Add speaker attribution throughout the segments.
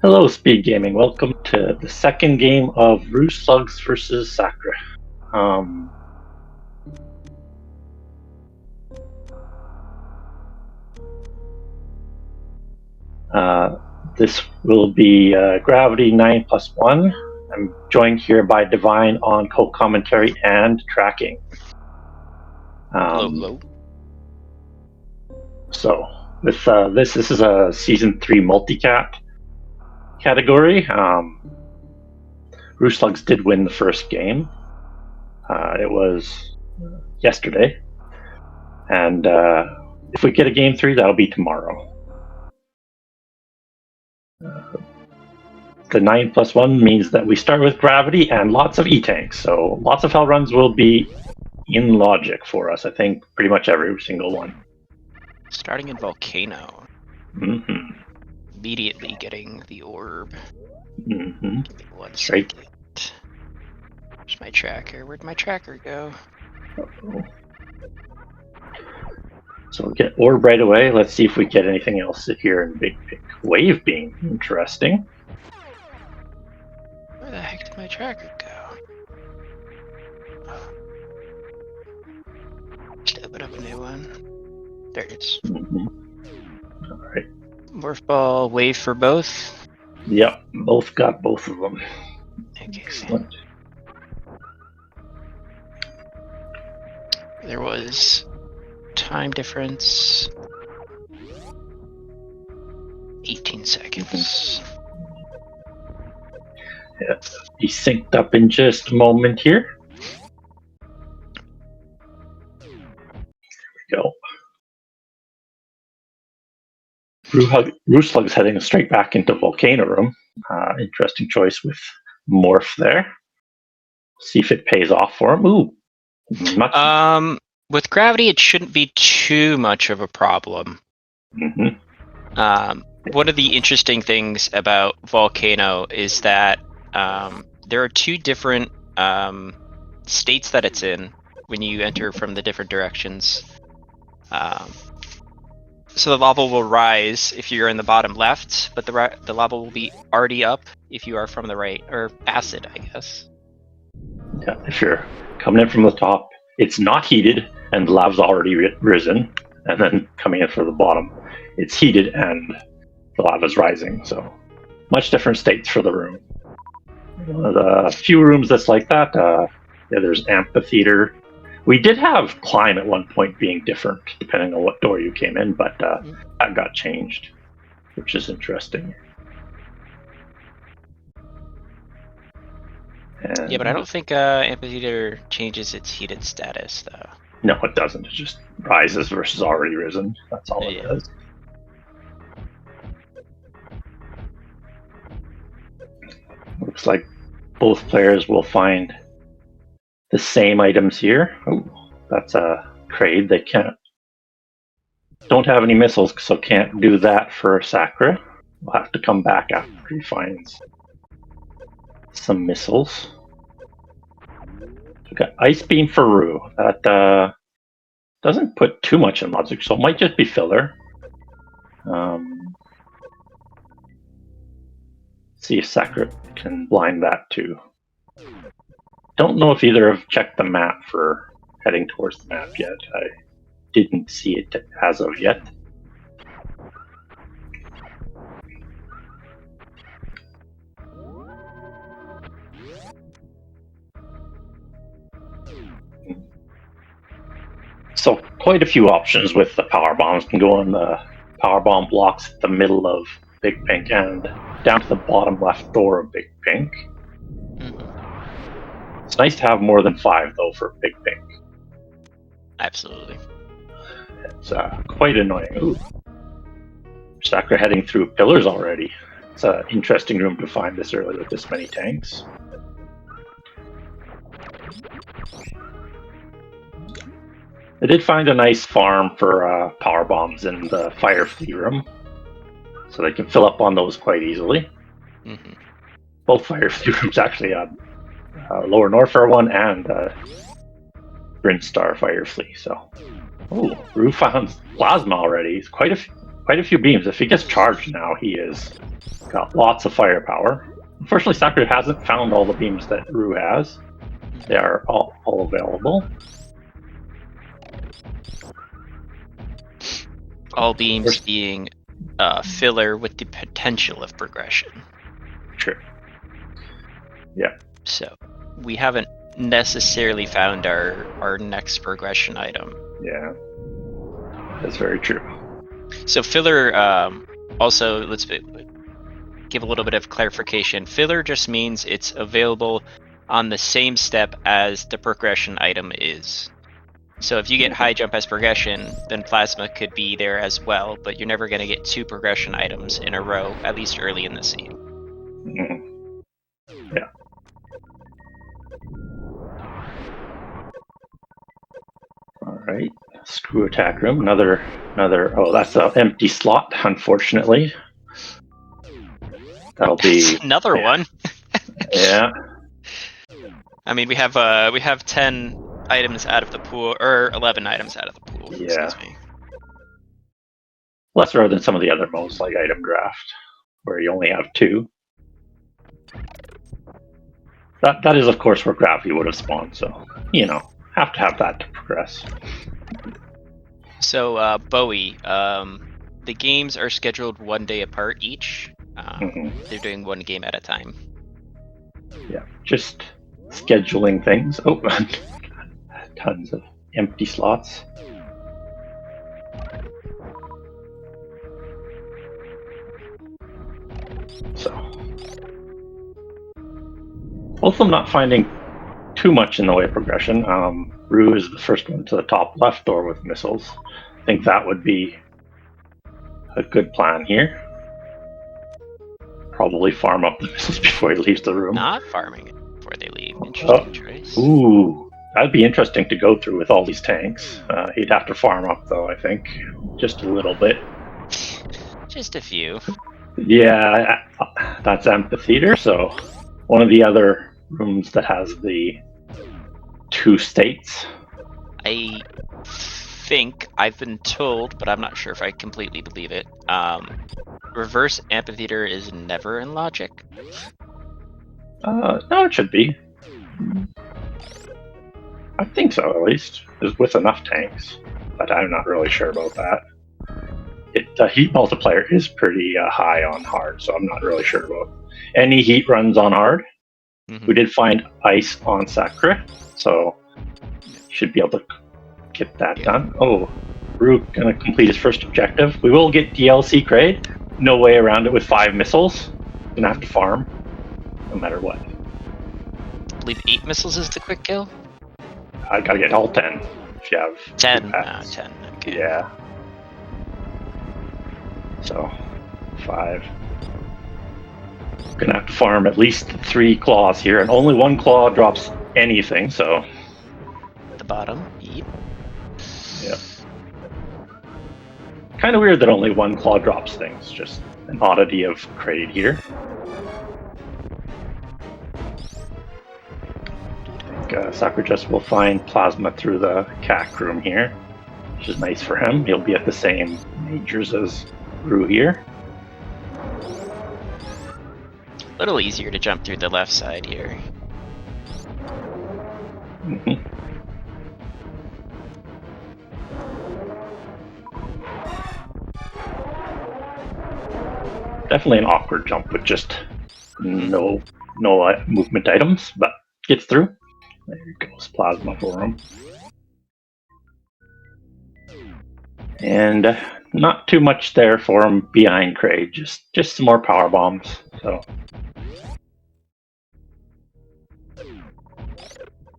Speaker 1: Hello, SpeedGaming. Welcome to the second game of rooslugs versus Sacra. This will be Gravity 9+1. I'm joined here by Divine on co-commentary and tracking.
Speaker 2: Hello.
Speaker 1: So, with this is a Season 3 multicat category. Rooslugs did win the first game. It was yesterday. And if we get a game 3, that'll be tomorrow. The 9+1 means that we start with Gravity and lots of E-tanks. So lots of Hell runs will be in logic for us. I think pretty much every single one.
Speaker 2: Starting in Volcano.
Speaker 1: Mm-hmm.
Speaker 2: Immediately getting the orb.
Speaker 1: Mm-hmm.
Speaker 2: Give me 1 second. Where's my tracker? Where'd my tracker go?
Speaker 1: Uh-oh. So we'll get orb right away. Let's see if we get anything else here in Big Pink. Wave beam. Interesting.
Speaker 2: Where the heck did my tracker go? Just open up a new one. There it is.
Speaker 1: Mm-hmm. Alright.
Speaker 2: Morph ball, wave for both?
Speaker 1: Yep, both got both of them.
Speaker 2: Okay.
Speaker 1: Excellent.
Speaker 2: There was time difference. 18 seconds.
Speaker 1: Yeah, be synced up in just a moment here. There we go. Rooslugs heading straight back into Volcano Room. Interesting choice with Morph there. See if it pays off for him. Ooh.
Speaker 2: With Gravity, it shouldn't be too much of a problem.
Speaker 1: Mm-hmm.
Speaker 2: One of the interesting things about Volcano is that there are two different states that it's in when you enter from the different directions. So the lava will rise if you're in the bottom left, but the lava will be already up if you are from the right, or acid, I guess.
Speaker 1: Yeah, if you're coming in from the top, it's not heated and the lava's already risen, and then coming in from the bottom, it's heated and the lava's rising. So much different states for the room. One of the few rooms that's like that. There's Amphitheater. We did have Climb at one point being different depending on what door you came in, but that got changed, which is interesting. And
Speaker 2: Yeah, but I don't think Amphitheater changes its heated status, though.
Speaker 1: no, it doesn't. It just rises versus already risen. That's all it does. Looks like both players will find the same items here. Oh, that's a Kraid. They don't have any missiles, so can't do that for Sacra. We'll have to come back after he finds some missiles. We got Ice Beam for Rue. That doesn't put too much in logic, so it might just be filler. See if Sacra can blind that too. Don't know if either have checked the map for heading towards the map yet. I didn't see it as of yet. So quite a few options with the power bombs. Can go on the power bomb blocks at the middle of Big Pink and down to the bottom left door of Big Pink. Mm-hmm. It's nice to have more than 5 though for Big Pink.
Speaker 2: Absolutely.
Speaker 1: It's quite annoying. Ooh. Sacra heading through pillars already. It's an interesting room to find this early with this many tanks. I did find a nice farm for power bombs in the fire flea room, so they can fill up on those quite easily. Mm-hmm. Both fire flea rooms actually, Lower Norfair one and Brinstar fire flea. So, Rue found plasma already. It's quite a few beams. If he gets charged now, he is Got lots of firepower. Unfortunately, Sakura hasn't found all the beams that Rue has. They are all available.
Speaker 2: All beams being filler with the potential of progression.
Speaker 1: True. Yeah.
Speaker 2: So we haven't necessarily found our next progression item.
Speaker 1: Yeah. That's very true.
Speaker 2: So filler, also, let's give a little bit of clarification. Filler just means it's available on the same step as the progression item is. So if you get high jump as progression, then plasma could be there as well, but you're never going to get 2 progression items in a row, at least early in the scene.
Speaker 1: Yeah. All right. Screw attack room. Another. Oh, that's an empty slot. Unfortunately, that'll be
Speaker 2: another one.
Speaker 1: Yeah.
Speaker 2: I mean, we have 10 items out of the pool, or 11 items out of the pool.
Speaker 1: Yeah.
Speaker 2: Excuse me.
Speaker 1: Less rare than some of the other modes, like item draft, where you only have 2. That is, of course, where gravity would have spawned. So have to have that to progress.
Speaker 2: So Bowie, the games are scheduled 1 day apart each. They're doing 1 game at a time.
Speaker 1: Yeah, just scheduling things. Oh, tons of empty slots. So, also, I'm not finding too much in the way of progression. Rue is the first one to the top left door with missiles. I think that would be a good plan here. Probably farm up the missiles before he leaves the room.
Speaker 2: Not farming it before they leave. Interesting choice.
Speaker 1: Ooh, that'd be interesting to go through with all these tanks. He'd have to farm up, though, I think. Just a little bit.
Speaker 2: Just a few.
Speaker 1: Yeah, that's amphitheater, so one of the other rooms that has the 2 states.
Speaker 2: I think I've been told, but I'm not sure if I completely believe it. Reverse amphitheater is never in logic.
Speaker 1: No, it should be. I think so, at least. With enough tanks. But I'm not really sure about that. The heat multiplier is pretty high on hard, so I'm not really sure about any heat runs on hard. We did find ice on Sakura, so should be able to get that done. Oh, Rue gonna complete his first objective. We will get DLC Kraid. No way around it with 5 missiles. Gonna have to farm, no matter what.
Speaker 2: I believe 8 missiles is the quick kill.
Speaker 1: I gotta get all 10. If you have
Speaker 2: 10. 10. Okay.
Speaker 1: Yeah. So 5. Gonna have to farm at least 3 claws here, and only 1 claw drops anything. So.
Speaker 2: At the bottom. Yep.
Speaker 1: Yeah. Kind of weird that only 1 claw drops things. Just an oddity of Kraid here. I think SacriJuts will find plasma through the CAC room here, which is nice for him. He'll be at the same majors as Rue here.
Speaker 2: A little easier to jump through the left side here.
Speaker 1: Definitely an awkward jump with just no movement items, but gets through. There goes plasma for him. And not too much there for him behind Kraid, just some more power bombs. So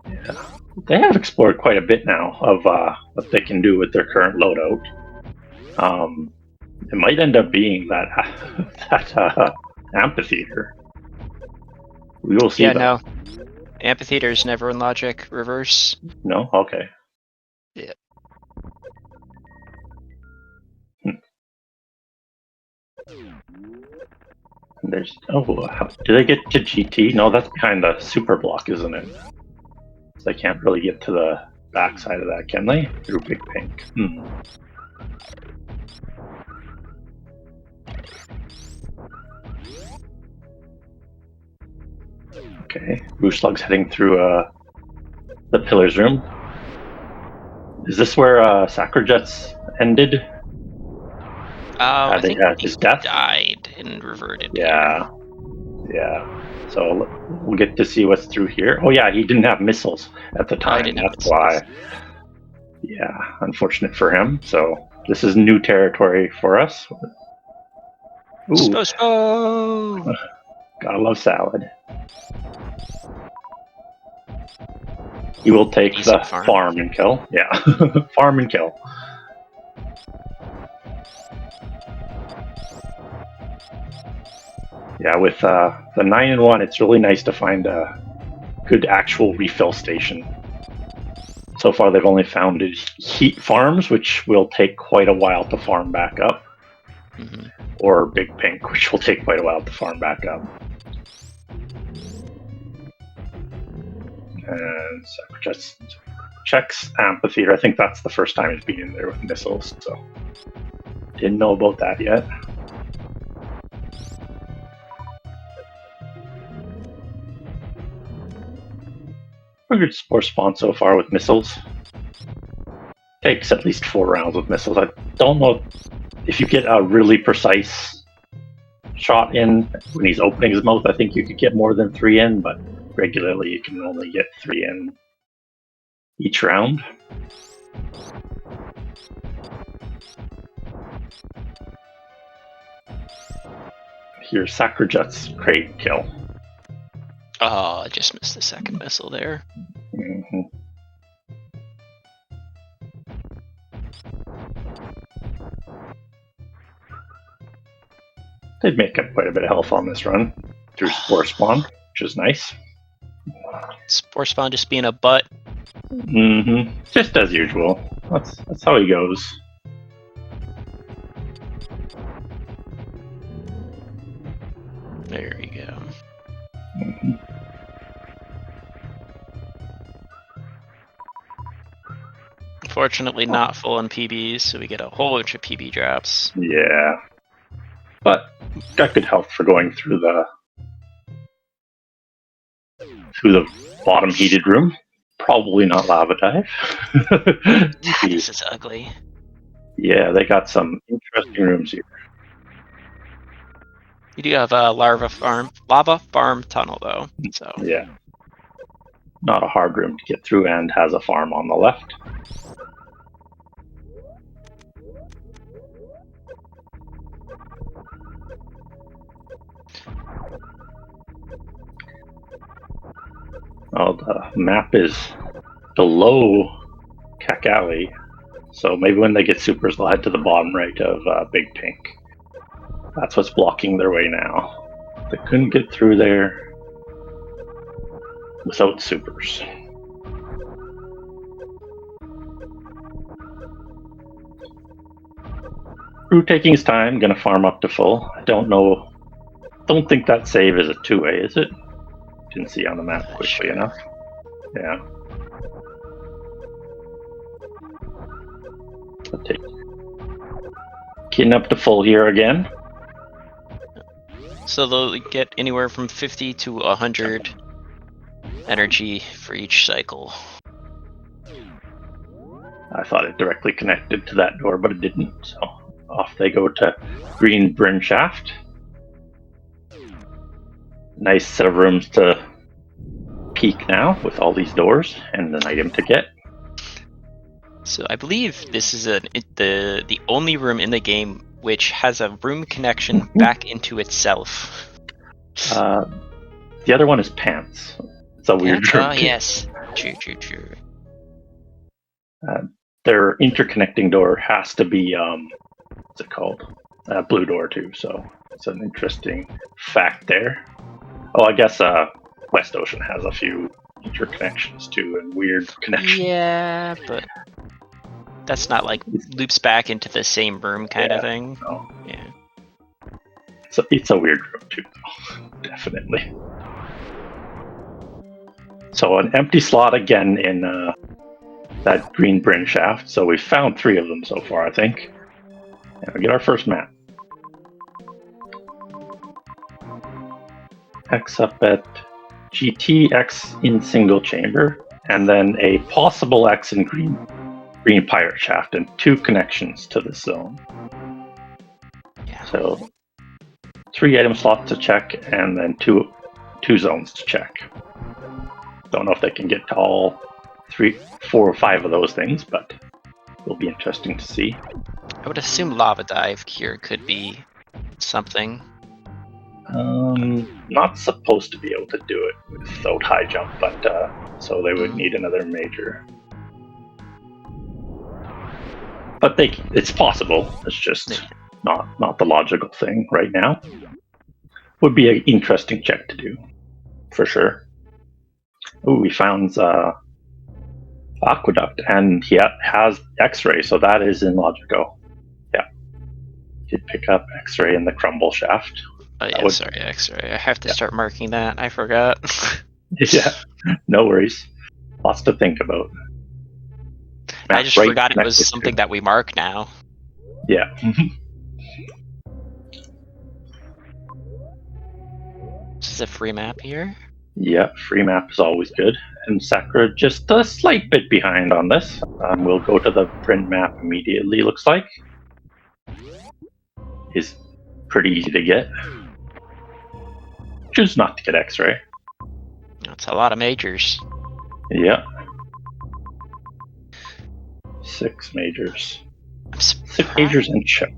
Speaker 1: yeah, they have explored quite a bit now of what they can do with their current loadout. It might end up being that amphitheater. We will see.
Speaker 2: Yeah, no. Amphitheater is never in logic. Reverse.
Speaker 1: No? Okay.
Speaker 2: Yeah.
Speaker 1: There's do they get to GT? No, that's behind the super block, isn't it? So they can't really get to the back side of that, can they? Through Big Pink. Okay, rooslugs heading through the pillars room. Is this where SacriJuts ended?
Speaker 2: I
Speaker 1: They
Speaker 2: think
Speaker 1: had
Speaker 2: he
Speaker 1: his death?
Speaker 2: died and reverted
Speaker 1: Yeah, yeah. So we'll get to see what's through here. Oh yeah, he didn't have missiles at the
Speaker 2: here. I
Speaker 1: time.
Speaker 2: didn't have
Speaker 1: That's
Speaker 2: missiles.
Speaker 1: why. Yeah, unfortunate for him. So this is new territory for us. Ooh,
Speaker 2: Spo!
Speaker 1: gotta love salad. He will take
Speaker 2: Decent
Speaker 1: the
Speaker 2: farm.
Speaker 1: farm and kill. Yeah, farm and kill. Yeah, with the 9-1, it's really nice to find a good actual refill station. So far, they've only found heat farms, which will take quite a while to farm back up, or Big Pink, which will take quite a while to farm back up. And SacriJuts checks amphitheater. I think that's the first time he's been in there with missiles, so didn't know about that yet. Pretty good spore spawn so far with missiles. Takes at least 4 rounds with missiles. I don't know if you get a really precise shot in when he's opening his mouth. I think you could get more than 3 in, but regularly you can only get 3 in each round. Here's SacriJuts crate kill.
Speaker 2: Oh, I just missed the second missile there.
Speaker 1: Mm-hmm. They'd make up quite a bit of health on this run through spore spawn, which is nice.
Speaker 2: Spore spawn just being a butt.
Speaker 1: Mm-hmm. Just as usual. That's how he goes.
Speaker 2: There we go.
Speaker 1: Mm-hmm.
Speaker 2: Unfortunately, not full on PBs, so we get a whole bunch of PB drops.
Speaker 1: Yeah. But got good health for going through the bottom heated room. Probably not lava dive.
Speaker 2: This is ugly.
Speaker 1: Yeah, they got some interesting rooms here.
Speaker 2: You do have a lava farm tunnel though. So
Speaker 1: yeah, not a hard room to get through, and has a farm on the left. Oh, the map is below Kakali, so maybe when they get supers, they'll head to the bottom right of Big Pink. That's what's blocking their way now. They couldn't get through there without supers. Crew taking his time, gonna farm up to full. I don't know. Don't think that save is a 2-way, is it? Didn't see on the map quickly enough. Yeah. Getting up to full here again.
Speaker 2: So they'll get anywhere from 50 to 100 energy for each cycle.
Speaker 1: I thought it directly connected to that door, but it didn't. So off they go to Green Bryn Shaft. Nice set of rooms to peek now with all these doors and an item to get.
Speaker 2: So I believe this is the only room in the game which has a room connection back into itself.
Speaker 1: The other one is Pants. It's a weird room.
Speaker 2: Oh yes, true.
Speaker 1: Their interconnecting door has to be what's it called? Blue door too. So it's an interesting fact there. Oh, I guess West Ocean has a few interconnections too, and weird connections.
Speaker 2: Yeah, but that's not like loops back into the same room kind of thing.
Speaker 1: No.
Speaker 2: Yeah.
Speaker 1: So it's a weird room too, definitely. So an empty slot again in that Green Bryn Shaft. So we've found 3 of them so far, I think. And we get our first map. X up at GT, X in single chamber, and then a possible X in green pirate shaft, and 2 connections to this zone.
Speaker 2: Yeah.
Speaker 1: So 3 item slots to check, and then two zones to check. Don't know if they can get to all 3, 4, or 5 of those things, but it'll be interesting to see.
Speaker 2: I would assume lava dive here could be something.
Speaker 1: Not supposed to be able to do it without high jump, but so they would need another major. But it's possible. It's just not the logical thing right now. Would be an interesting check to do, for sure. Oh, we found Aqueduct, and he has X-ray, so that is in Logico. Yeah, he'd pick up X-ray in the crumble shaft.
Speaker 2: Oh yeah, sorry, X-ray. I have to start marking that. I forgot.
Speaker 1: Yeah, no worries. Lots to think about.
Speaker 2: I just forgot it was something that we mark now.
Speaker 1: Yeah.
Speaker 2: This is a free map here.
Speaker 1: Yeah, free map is always good. And Sakura just a slight bit behind on this. We'll go to the print map immediately, looks like. Is pretty easy to get. Choose not to get X-ray.
Speaker 2: That's a lot of majors.
Speaker 1: Yeah. 6 majors. 6 majors and chip.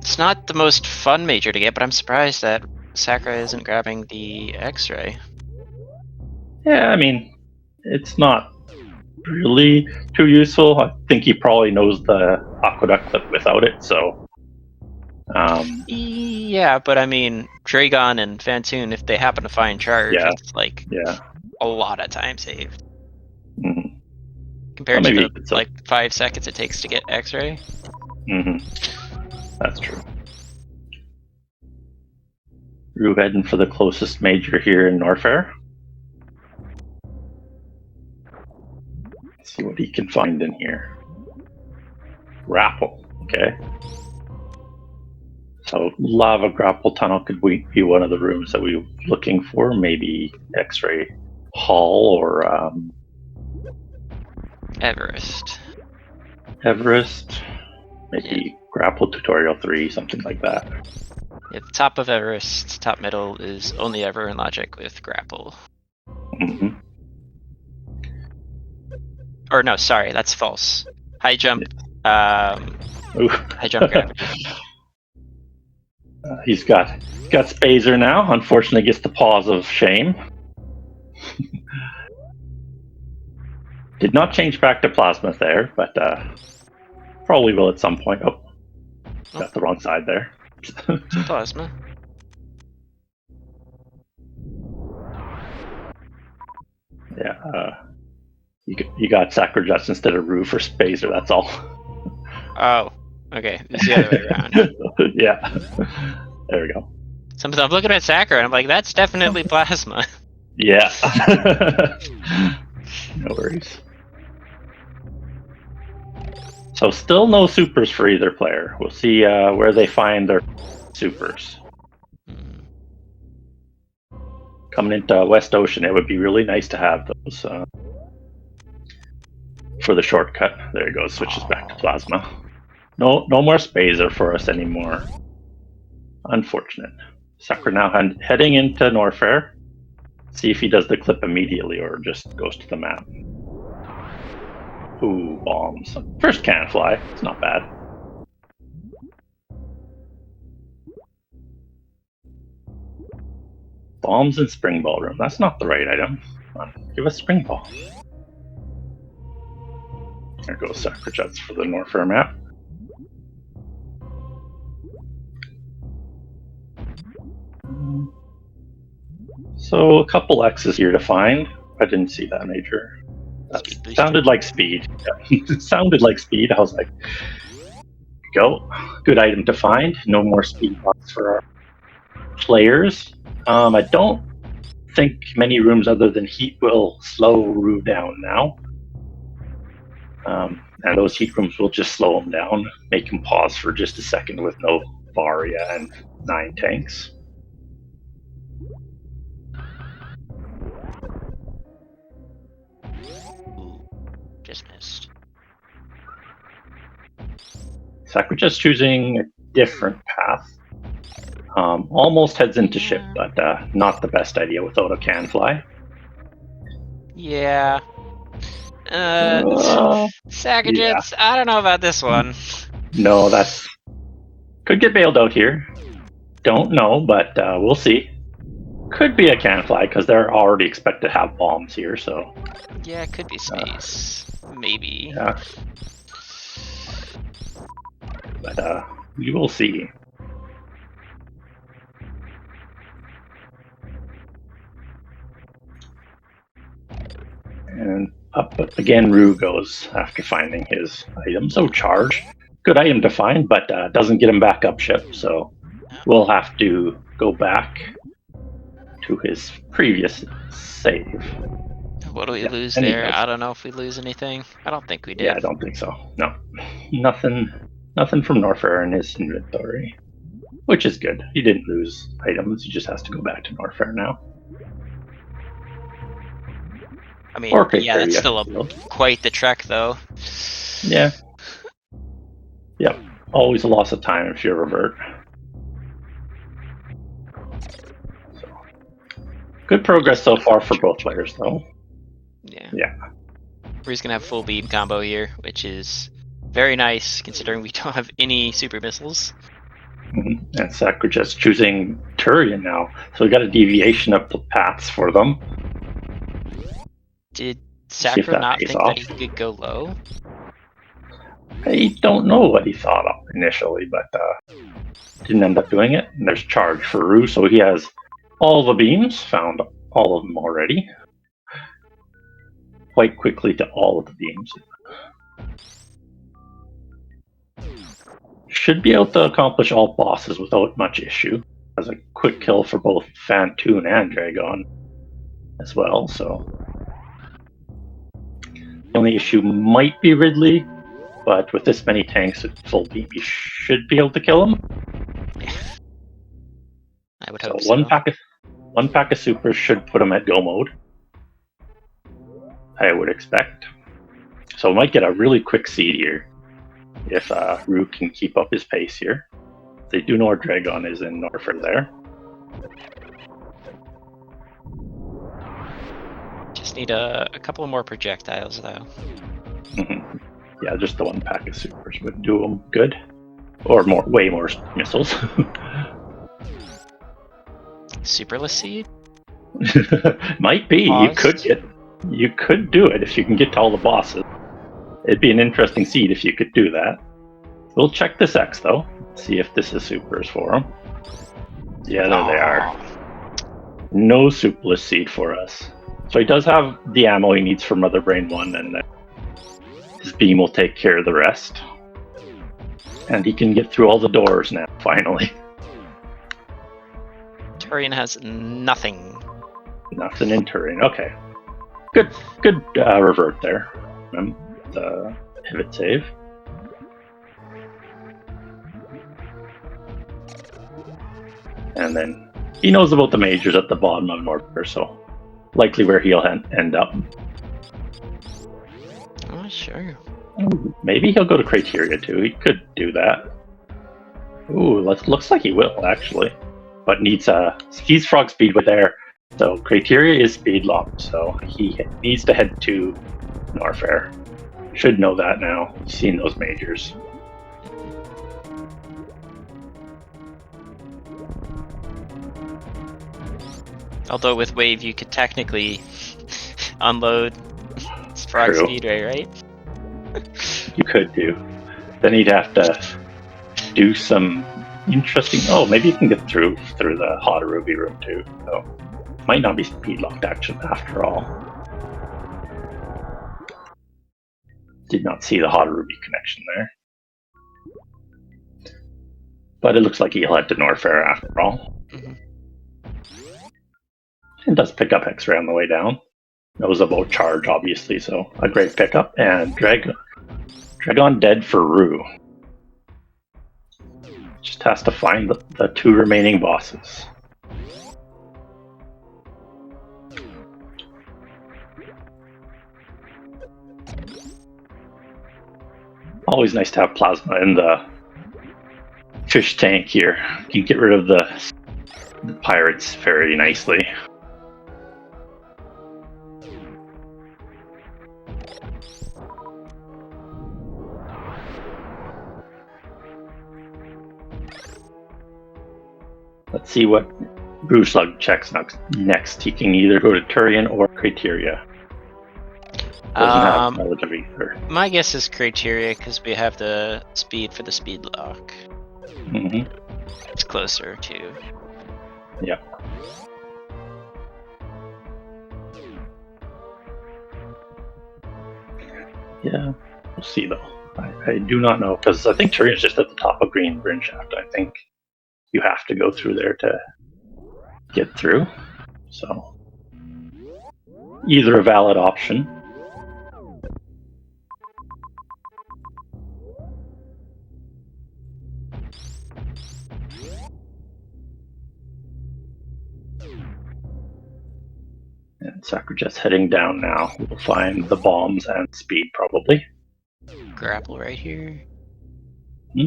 Speaker 2: It's not the most fun major to get, but I'm surprised that Sakura isn't grabbing the X-ray.
Speaker 1: Yeah, I mean, it's not really too useful. I think he probably knows the Aqueduct clip without it, so...
Speaker 2: yeah, but I mean, Dragon and Fantoon, if they happen to find charge, it's like a lot of time saved.
Speaker 1: Mm-hmm.
Speaker 2: Compared to the 5 seconds it takes to get X-ray.
Speaker 1: That's true. Rue heading for the closest major here in Norfair. Let's see what he can find in here. Grapple, okay. So lava grapple tunnel could be one of the rooms that we were looking for. Maybe X-ray hall or
Speaker 2: Everest.
Speaker 1: Maybe grapple tutorial 3, something like that.
Speaker 2: Yeah, the top of Everest, top middle is only ever in logic with grapple. Or no, sorry, that's false. High jump. High jump gravity.
Speaker 1: He's got Spazer now. Unfortunately, gets the pause of shame. Did not change back to plasma there, but probably will at some point. Oh, got the wrong side there.
Speaker 2: Plasma.
Speaker 1: Yeah, you got SacriJuts instead of Rue for Spazer. That's all.
Speaker 2: Oh, okay. It's the other way around.
Speaker 1: Yeah, there we go.
Speaker 2: Sometimes I'm looking at Sakura and I'm like, that's definitely plasma.
Speaker 1: Yeah. No worries. So still no supers for either player. We'll see where they find their supers. Coming into West Ocean, it would be really nice to have those for the shortcut. There you go, switches back to plasma. No more Spazer for us anymore. Unfortunate. Sakura now heading into Norfair. See if he does the clip immediately or just goes to the map. Ooh, bombs. First can fly. It's not bad. Bombs and spring ball room. That's not the right item. Come on, give us spring ball. There goes SacriJuts for the Norfair map. So a couple X's here to find. I didn't see that major. That sounded like speed. It sounded like speed. I was like, go. Good item to find. No more speed box for our players. I don't think many rooms other than heat will slow Rue down now. And those heat rooms will just slow him down, make him pause for just a second with no Varia and 9 tanks.
Speaker 2: Ooh, just missed.
Speaker 1: SacriJuts choosing a different path. Almost heads into ship, but not the best idea without a can fly.
Speaker 2: Yeah.
Speaker 1: Yeah.
Speaker 2: SacriJuts, I don't know about this one.
Speaker 1: No, that's could get bailed out here. Don't know, but we'll see. Could be a can fly because they're already expected to have bombs here. So
Speaker 2: Yeah, it could be space. Maybe.
Speaker 1: yeah, but we will see. And up again, Rue goes after finding his item. So charge, good item to find, but doesn't get him back up ship. So we'll have to go back to his previous save.
Speaker 2: What do we lose
Speaker 1: and he
Speaker 2: there?
Speaker 1: does.
Speaker 2: I don't know if we lose anything. I don't think we did.
Speaker 1: Yeah, I don't think so. No, nothing from Norfair in his inventory, which is good. He didn't lose items. He just has to go back to Norfair now.
Speaker 2: I mean,
Speaker 1: Or
Speaker 2: yeah, that's still quite the trek, though.
Speaker 1: Yeah. Yep. Always a loss of time if you revert. So, good progress so far for both players, though.
Speaker 2: Yeah. Rue's gonna have full beam combo here, which is very nice considering we don't have any super missiles.
Speaker 1: Mm-hmm. And SacriJuts choosing Turian now, so we got a deviation of the paths for them.
Speaker 2: Did Sacra not think that he could go low?
Speaker 1: I don't know what he thought of initially, but didn't end up doing it. And there's charge for Rue, so he has all the beams, found all of them already. Quite quickly to all of the beams. Should be able to accomplish all bosses without much issue. Has a quick kill for both Fantoon and Dragon as well, so. The only issue might be Ridley, but with this many tanks at full beam, you should be able to kill him.
Speaker 2: I would hope so.
Speaker 1: One pack of supers should put him at go mode, I would expect. So we might get a really quick seed here if Rue can keep up his pace here. They do know our Dragon is in Norfair there.
Speaker 2: Just need a couple more projectiles, though.
Speaker 1: Mm-hmm. Yeah, just the one pack of supers would do them good. Or way more missiles.
Speaker 2: Superless seed?
Speaker 1: Might be.
Speaker 2: Paused.
Speaker 1: You could do it if you can get to all the bosses. It'd be an interesting seed if you could do that. We'll check this X though. See if this is supers for him. Yeah, there they are. No superless seed for us. So he does have the ammo he needs for Mother Brain 1, and then his beam will take care of the rest. And he can get through all the doors now, finally.
Speaker 2: Turian has nothing.
Speaker 1: Nothing in Turian. Okay. Good revert there. The pivot save. And then he knows about the majors at the bottom of Norfair, so likely where he'll end up.
Speaker 2: I'm not sure.
Speaker 1: Maybe he'll go to Criteria too. He could do that. Ooh, looks like he will actually, but needs he's frog speed with there. So Criteria is speed locked, so he needs to head to Norfair. Should know that now. He's seen those majors.
Speaker 2: Although with Wave you could technically unload frog speed ray, right?
Speaker 1: You could do. Then he'd have to do some interesting. Oh, maybe you can get through the Hot Ruby room too. So might not be speed locked action after all. Did not see the Hot Ruby connection there. But it looks like he'll head to Norfair after all.
Speaker 2: Mm-hmm.
Speaker 1: And does pick up X-Ray on the way down. Knows about charge, obviously, so a great pickup. And Dragon dead for Rue. Just has to find the 2 remaining bosses. Always nice to have plasma in the fish tank here. You can get rid of the pirates very nicely. Let's see what Rooslug checks next. He can either go to Turian or Criteria. Doesn't have relative either.
Speaker 2: My guess is Criteria because we have the speed for the speed lock.
Speaker 1: Mm-hmm.
Speaker 2: It's closer to.
Speaker 1: Yeah. Yeah, we'll see though. I do not know because I think Turian's just at the top of Green Bryn Shaft. I think you have to go through there to get through. So either a valid option. And SacriJuts heading down now. We'll find the bombs and speed probably.
Speaker 2: Grapple right here.
Speaker 1: Hmm?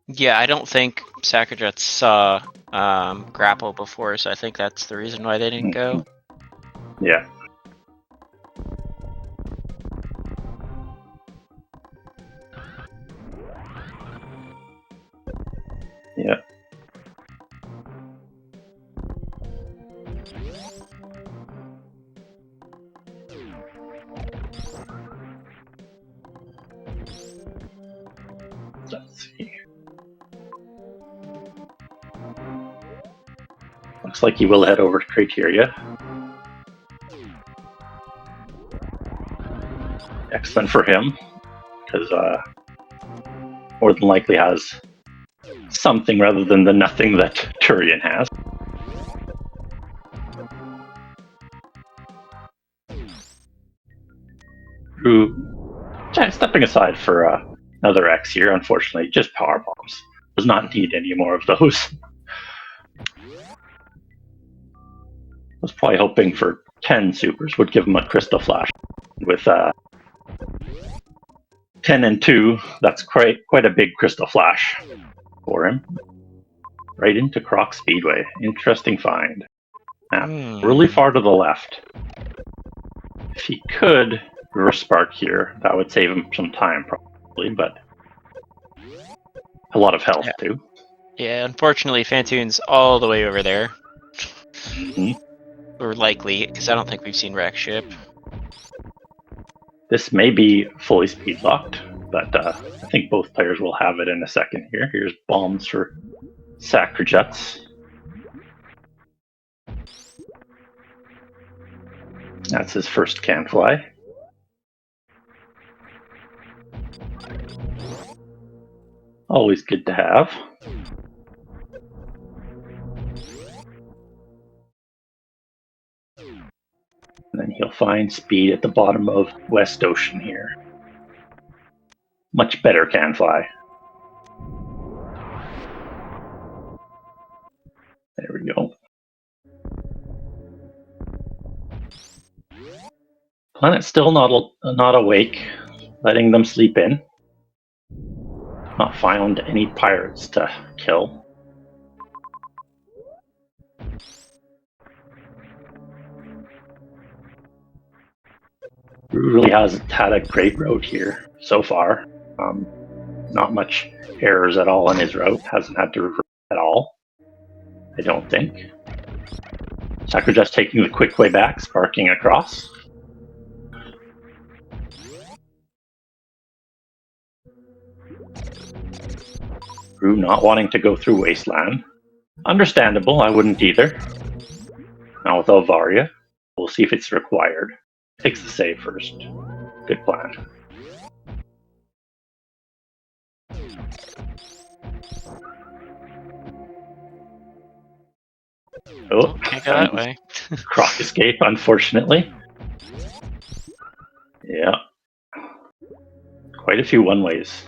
Speaker 2: Yeah, I don't think SacriJuts saw grapple before, so I think that's the reason why they didn't go.
Speaker 1: Yeah. Yeah. Let's see. Looks like he will head over to Criteria. Excellent for him, because more than likely has something rather than the nothing that Turian has. Stepping aside for another X here, unfortunately, just power bombs. Does not need any more of those. Was probably hoping for 10 supers would give him a crystal flash. With 10 and 2, that's quite a big crystal flash for him. Right into Croc Speedway. Interesting find. Really far to the left. If he could reverse spark here, that would save him some time probably, but a lot of health too.
Speaker 2: Yeah, unfortunately, Fantoon's all the way over there.
Speaker 1: Mm-hmm.
Speaker 2: Or likely, because I don't think we've seen Wreck Ship.
Speaker 1: This may be fully speed locked, but I think both players will have it in a second here. Here's bombs for SacriJuts. That's his first can fly. Always good to have. And then he'll find speed at the bottom of West Ocean here. Much better can fly. There we go. Planet's still not awake, letting them sleep in. Not found any pirates to kill. Really hasn't had a great route here so far. Not much errors at all in his route. Hasn't had to reverse at all, I don't think. SacriJuts taking the quick way back, sparking across. Rue not wanting to go through Wasteland. Understandable, I wouldn't either. Now with Alvaria, we'll see if it's required. Takes the save first. Good plan. Oh,
Speaker 2: Can't go that way.
Speaker 1: Croc escape, unfortunately. Yeah. Quite a few one-ways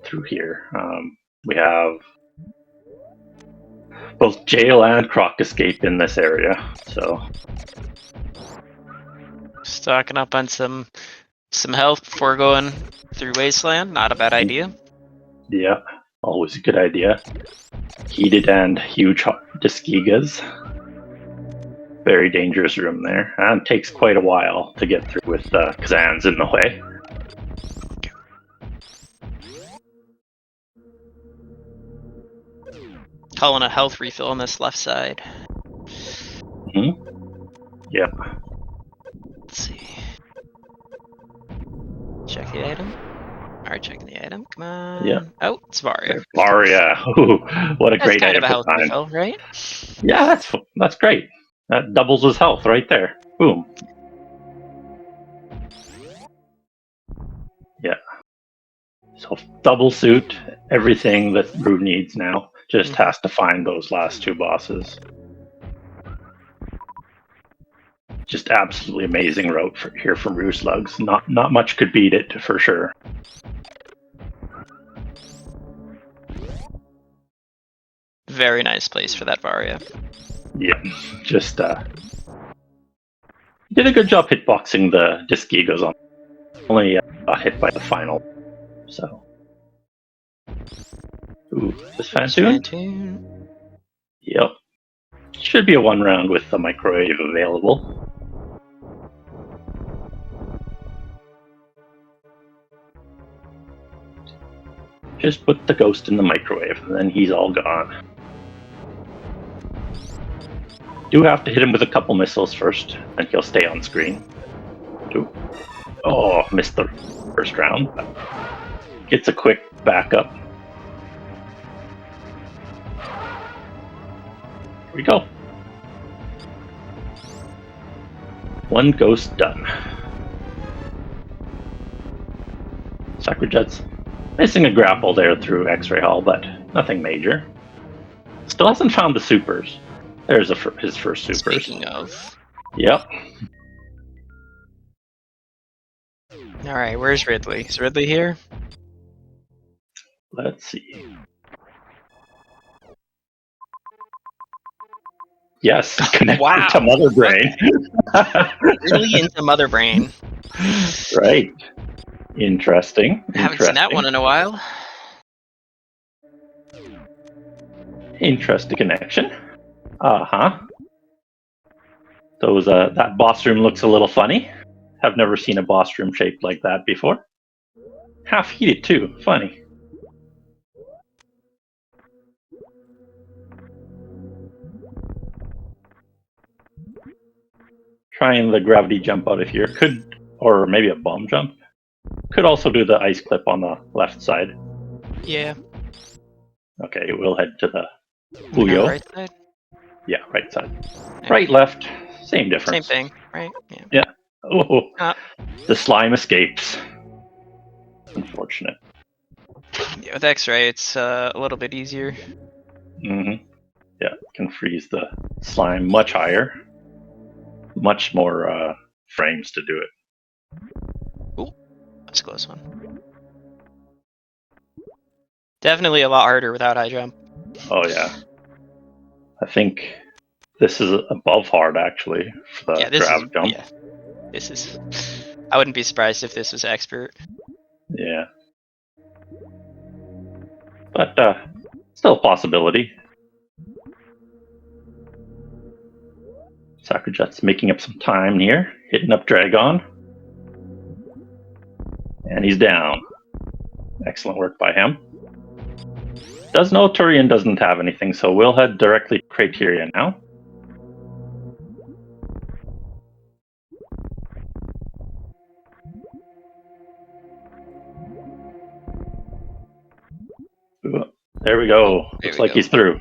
Speaker 1: through here. We have both jail and Croc escape in this area, so...
Speaker 2: Stocking up on some health before going through Wasteland. Not a bad idea.
Speaker 1: Yeah, always a good idea. Heated and huge Disgigas. Very dangerous room there. And takes quite a while to get through with Kazan's in the way.
Speaker 2: Calling a health refill on this left side.
Speaker 1: Yep.
Speaker 2: Let's see. Check the item. Alright, checking the item. Come on.
Speaker 1: Yeah.
Speaker 2: Oh, it's Varia.
Speaker 1: Varia. Ooh, what a
Speaker 2: That's
Speaker 1: great
Speaker 2: kind
Speaker 1: item
Speaker 2: of a
Speaker 1: for
Speaker 2: health
Speaker 1: time.
Speaker 2: refill, right?
Speaker 1: Yeah, that's great. That doubles his health right there. Boom. Yeah. So double suit, everything that Rue needs now. Just has to find those last two bosses. Just absolutely amazing route here from rooslugs. Not much could beat it for sure.
Speaker 2: Very nice place for that Varia.
Speaker 1: Yeah, just did a good job hitboxing the Disgigos on. Only got hit by the final. So, ooh, this Fantoon? Yep. Should be a one round with the microwave available. Just put the ghost in the microwave, and then he's all gone. Do have to hit him with a couple missiles first, and he'll stay on screen. Ooh. Oh, missed the first round. Gets a quick backup. Here we go. One ghost done. SacriJuts missing a grapple there through X-Ray Hall, but nothing major. Still hasn't found the supers. There's his first supers.
Speaker 2: Speaking of.
Speaker 1: Yep.
Speaker 2: Alright, where's Ridley? Is Ridley here?
Speaker 1: Let's see. Yes, connected
Speaker 2: wow.
Speaker 1: to Mother Brain.
Speaker 2: Really into Mother Brain.
Speaker 1: Right. Interesting.
Speaker 2: Haven't seen that one in a while.
Speaker 1: Interesting connection. Uh-huh. Those that boss room looks a little funny. Have never seen a boss room shaped like that before. Half heated too. Funny. Trying the gravity jump out of here. Could, or maybe a bomb jump. Could also do the ice clip on the left side.
Speaker 2: Yeah.
Speaker 1: Okay, we'll head to the Puyo.
Speaker 2: Right side?
Speaker 1: Yeah, right side. Yeah. Right, left. Same difference.
Speaker 2: Same thing, right?
Speaker 1: Yeah. Oh, the slime escapes. Unfortunate.
Speaker 2: Yeah, with X-ray, it's a little bit easier.
Speaker 1: Mm-hmm. Yeah, can freeze the slime much higher. Much more frames to do it.
Speaker 2: Ooh, that's a close one. Definitely a lot harder without high jump.
Speaker 1: Oh yeah. I think this is above hard actually for the grab jump.
Speaker 2: Yeah, this is. I wouldn't be surprised if this was expert.
Speaker 1: Yeah. But still a possibility. SacriJuts making up some time here, hitting up Dragon. And he's down. Excellent work by him. Does know Turian doesn't have anything, so we'll head directly to Criteria now. Ooh, there we go. Looks like he's through.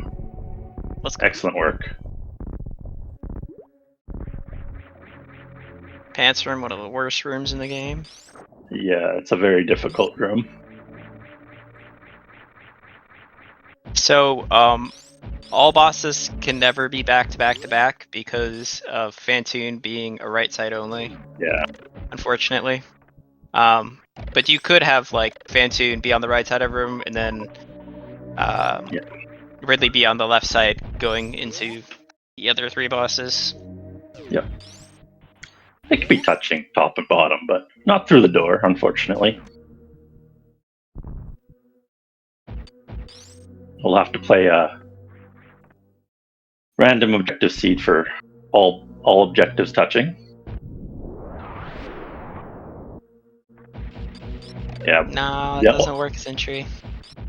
Speaker 1: Excellent work.
Speaker 2: Pants room, one of the worst rooms in the game.
Speaker 1: Yeah, it's a very difficult room.
Speaker 2: So, all bosses can never be back to back to back because of Fantoon being a right side only.
Speaker 1: Yeah.
Speaker 2: Unfortunately. But you could have like Fantoon be on the right side of the room and then Ridley be on the left side going into the other 3 bosses.
Speaker 1: Yep. They could be touching top and bottom, but not through the door, unfortunately. We'll have to play a random objective seed for all objectives touching. Yeah.
Speaker 2: No, it doesn't work, Sentry.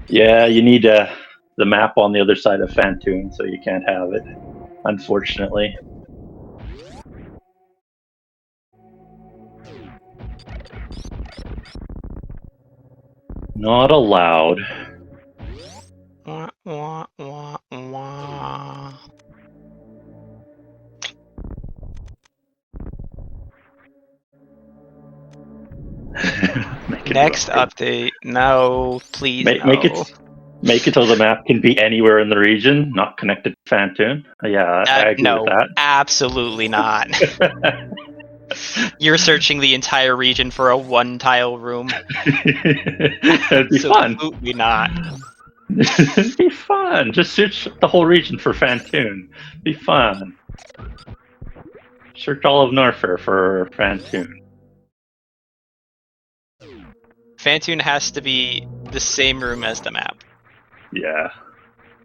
Speaker 1: Yeah, you need the map on the other side of Fantoon, so you can't have it, unfortunately. Not allowed.
Speaker 2: Wah, wah, wah, wah. Next update. No, please no.
Speaker 1: Make it so the map can be anywhere in the region, not connected to Fantoon. Yeah, I agree with that.
Speaker 2: Absolutely not. You're searching the entire region for a 1-tile room.
Speaker 1: That'd be fun.
Speaker 2: Absolutely not.
Speaker 1: It'd be fun. Just search the whole region for Fantoon. Be fun. Search all of Norfair for Fantoon.
Speaker 2: Fantoon has to be the same room as the map.
Speaker 1: Yeah.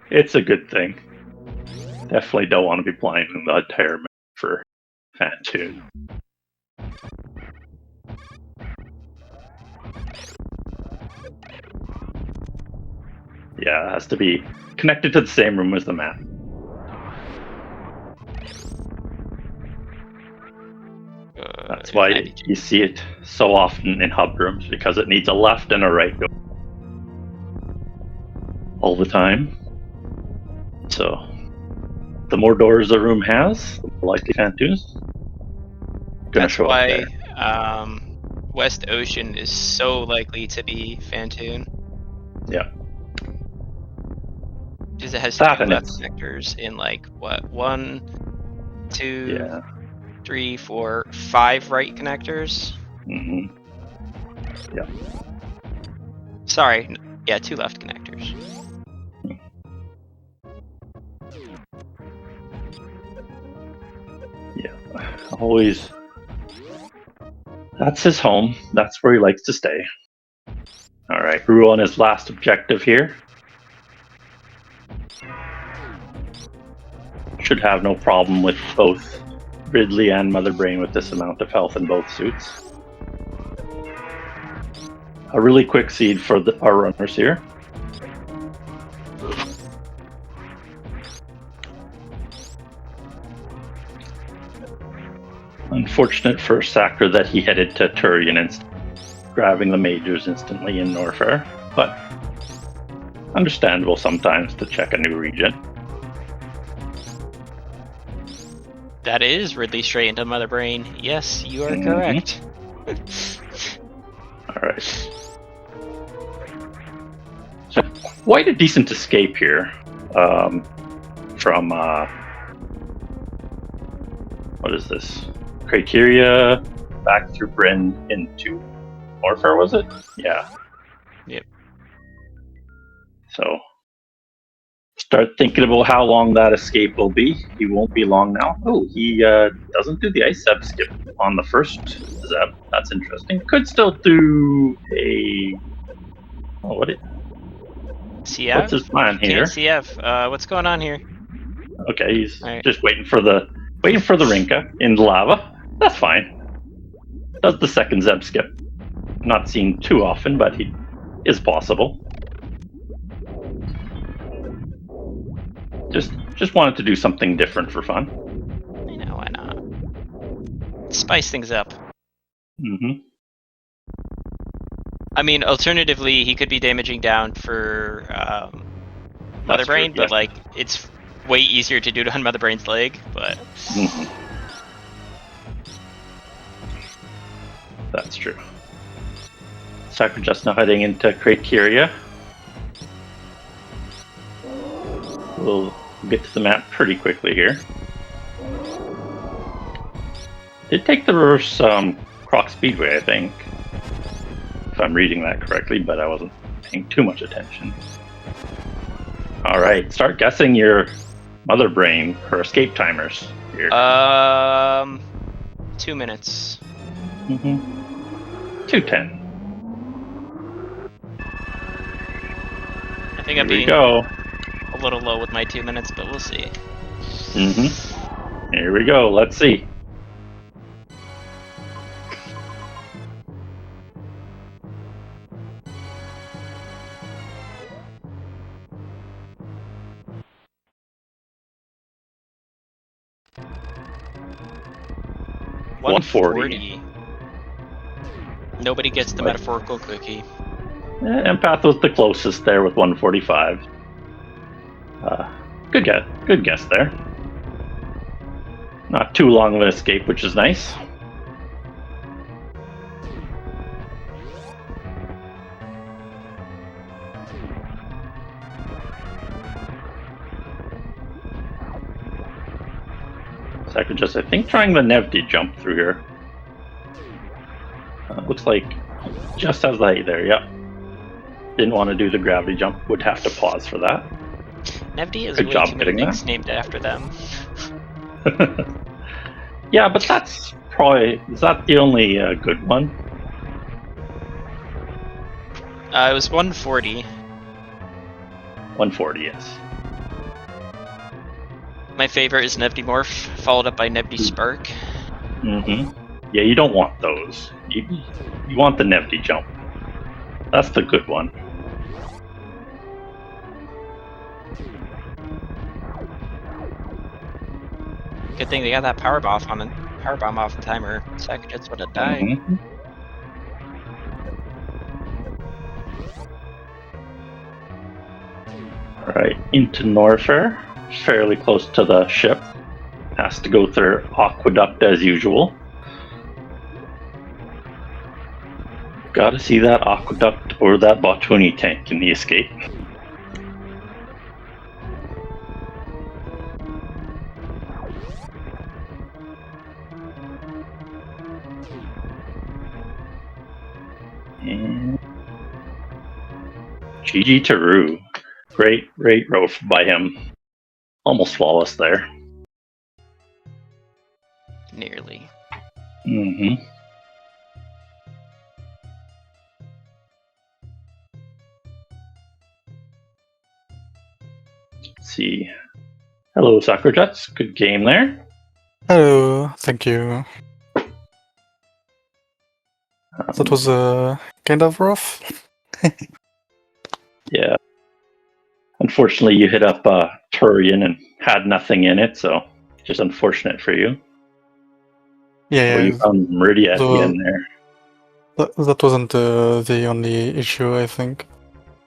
Speaker 1: It's a good thing. Definitely don't want to be playing the entire map for Fantoon. Yeah, it has to be connected to the same room as the map. That's why you see it so often in hub rooms, because it needs a left and a right door all the time. So the more doors the room has, the more likely Fantoon's gonna show up there.
Speaker 2: That's why West Ocean is so likely to be Fantoon.
Speaker 1: Yeah.
Speaker 2: Because it has 2 left connectors in like, what, 1, 2, 3, 4, 5 right connectors?
Speaker 1: Mm-hmm. Yeah.
Speaker 2: Sorry, yeah, 2 left connectors.
Speaker 1: Yeah, always. That's his home. That's where he likes to stay. Alright, Rue on his last objective here. Should have no problem with both Ridley and Mother Brain with this amount of health in both suits. A really quick seed for our runners here. Unfortunate for Sacre that he headed to Turian grabbing the majors instantly in Norfair, but understandable sometimes to check a new region.
Speaker 2: That is Ridley straight into Mother Brain. Yes, you are correct.
Speaker 1: Alright. So, quite a decent escape here from, what is this? Criteria, back through Bryn into Norfair, was it? Yeah.
Speaker 2: Yep.
Speaker 1: So, start thinking about how long that escape will be. He won't be long now. Oh, he doesn't do the ice zeb skip on the first zeb. That's interesting. Could still do a... Oh, what?
Speaker 2: CF?
Speaker 1: What's his plan here?
Speaker 2: CF. What's going on here?
Speaker 1: Okay, he's just waiting for the Rinka in the lava. That's fine. Does the second zeb skip. Not seen too often, but he is possible. Just wanted to do something different for fun.
Speaker 2: You know, why not? Spice things up.
Speaker 1: Mm-hmm.
Speaker 2: I mean, alternatively, he could be damaging down for Mother Brain, but like, it's way easier to do it on Mother Brain's leg, but...
Speaker 1: Mm-hmm. That's true. SacriJuts now heading into Criteria. We'll We'll get to the map pretty quickly here. Did take the reverse Croc Speedway, I think, if I'm reading that correctly, but I wasn't paying too much attention. All right, start guessing your mother brain or escape timers here.
Speaker 2: 2 minutes.
Speaker 1: 2:10.
Speaker 2: I think
Speaker 1: Here
Speaker 2: I'm
Speaker 1: we
Speaker 2: being
Speaker 1: go.
Speaker 2: a little low with my 2 minutes, but we'll see.
Speaker 1: Here we go. Let's see. $140.
Speaker 2: Nobody gets the metaphorical cookie.
Speaker 1: Empath was the closest there with 145. Good guess. Good guess there. Not too long of an escape, which is nice. SacriJuts, I think, trying the Nevdi jump through here. Looks like just as light there, yep. Didn't want to do the gravity jump, would have to pause for that.
Speaker 2: Nevdi is
Speaker 1: Good
Speaker 2: way
Speaker 1: job
Speaker 2: too many
Speaker 1: getting
Speaker 2: things
Speaker 1: that.
Speaker 2: named after them.
Speaker 1: Yeah, but that's probably... Is that the only good one?
Speaker 2: It was 140.
Speaker 1: 140, yes.
Speaker 2: My favorite is Nevdi Morph, followed up by Nevdi Spark.
Speaker 1: Yeah, you don't want those. You want the Nevdi jump. That's the good one.
Speaker 2: Good thing they got that power bomb off the timer. SacriJuts would have died.
Speaker 1: Alright, into Norfair. Fairly close to the ship. Has to go through Aqueduct as usual. Gotta see that Aqueduct or that Botuni tank in the escape. And GG Taru. Great row by him. Almost flawless there.
Speaker 2: Nearly.
Speaker 1: Let's see. Hello, SacriJuts. Good game there.
Speaker 3: Hello, thank you. That was kind of rough.
Speaker 1: Yeah. Unfortunately, you hit up Turian and had nothing in it, so just unfortunate for you.
Speaker 3: Yeah,
Speaker 1: Well, you found Meridia at the end there.
Speaker 3: That wasn't the only issue, I think.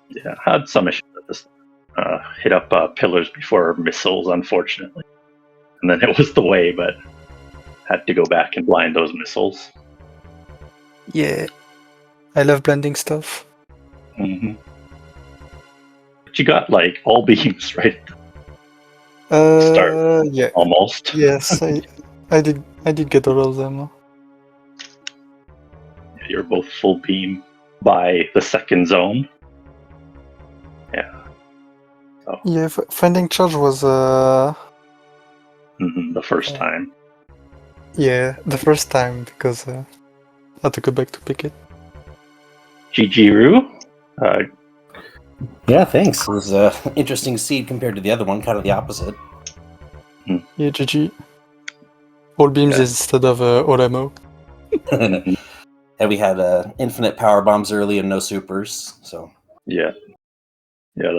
Speaker 1: Yeah, had some issues with this. Hit up pillars before missiles, unfortunately. And then it was the way, but had to go back and blind those missiles.
Speaker 3: Yeah, I love blending stuff.
Speaker 1: But you got like all beams right at the start.
Speaker 3: Yeah.
Speaker 1: Almost.
Speaker 3: Yes, I did get all of them.
Speaker 1: Yeah, you're both full beam by the second zone. Yeah. So.
Speaker 3: Yeah, finding charge was
Speaker 1: the first time.
Speaker 3: Yeah, the first time, because I had to go back to pick it.
Speaker 1: GG Roo.
Speaker 4: Yeah, thanks. It was an interesting seed compared to the other one, kind of the opposite.
Speaker 3: Yeah, GG. All beams instead of all ammo.
Speaker 4: And we had infinite power bombs early and no supers, so...
Speaker 1: Yeah. Yeah,